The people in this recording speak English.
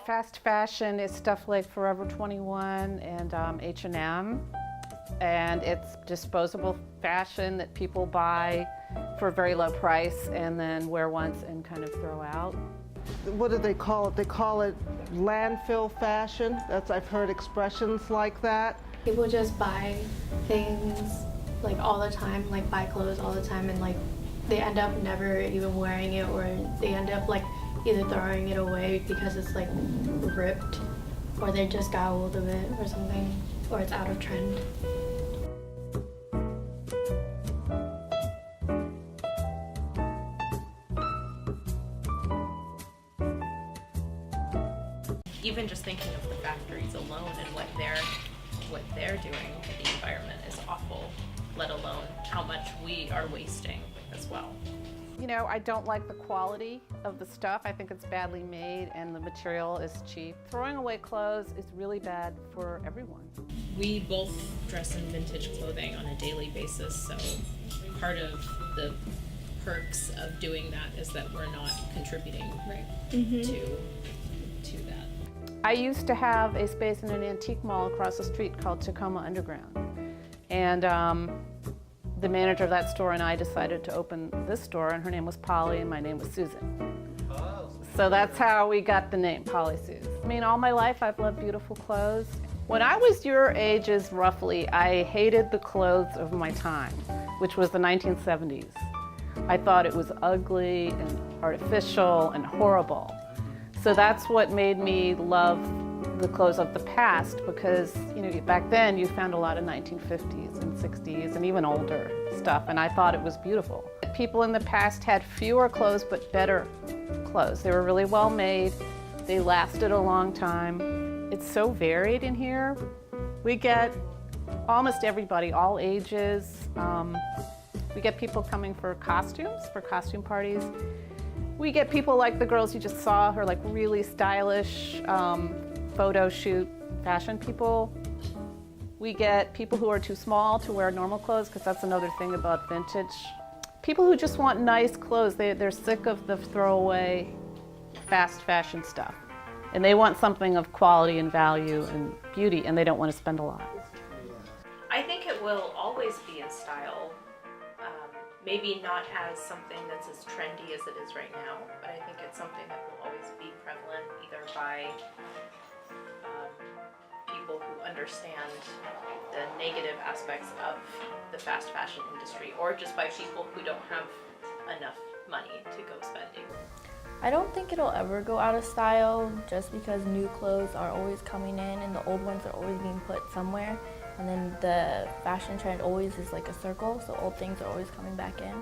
Fast fashion is stuff like Forever 21 and H&M. And it's disposable fashion that people buy for a very low price and then wear once and kind of throw out. What do they call it? They call it landfill fashion. I've heard expressions like that. People just buy things like all the time, like buy clothes all the time, and like they end up never even wearing it, or they end up like either throwing it away because it's like ripped, or they just got old of it or something, or it's out of trend. Even just thinking of the factories alone and what they're doing to the environment is awful, let alone how much we are wasting as well. You know, I don't like the quality of the stuff. I think it's badly made and the material is cheap. Throwing away clothes is really bad for everyone. We both dress in vintage clothing on a daily basis, so part of the perks of doing that is that we're not contributing to that. I used to have a space in an antique mall across the street called Tacoma Underground. And the manager of that store and I decided to open this store, and her name was Polly and my name was Susan. So that's how we got the name, Polly Suze. I mean, all my life I've loved beautiful clothes. When I was your ages, roughly, I hated the clothes of my time, which was the 1970s. I thought it was ugly and artificial and horrible. So that's what made me love the clothes of the past, because you know, back then you found a lot of 1950s and 60s and even older stuff, and I thought it was beautiful. People in the past had fewer clothes but better clothes. They were really well made. They lasted a long time. It's so varied in here. We get almost everybody, all ages. We get people coming for costumes, for costume parties. We get people like the girls you just saw, who are like really stylish photo shoot fashion people. We get people who are too small to wear normal clothes, because that's another thing about vintage. People who just want nice clothes. They're sick of the throwaway fast fashion stuff. And they want something of quality and value and beauty, and they don't want to spend a lot. I think it will always be in style. Maybe not as something that's as trendy as it is right now, but I think it's something that will always be prevalent, either by people who understand the negative aspects of the fast fashion industry, or just by people who don't have enough money to go spending. I don't think it'll ever go out of style, just because new clothes are always coming in and the old ones are always being put somewhere. And then the fashion trend always is like a circle, so old things are always coming back in.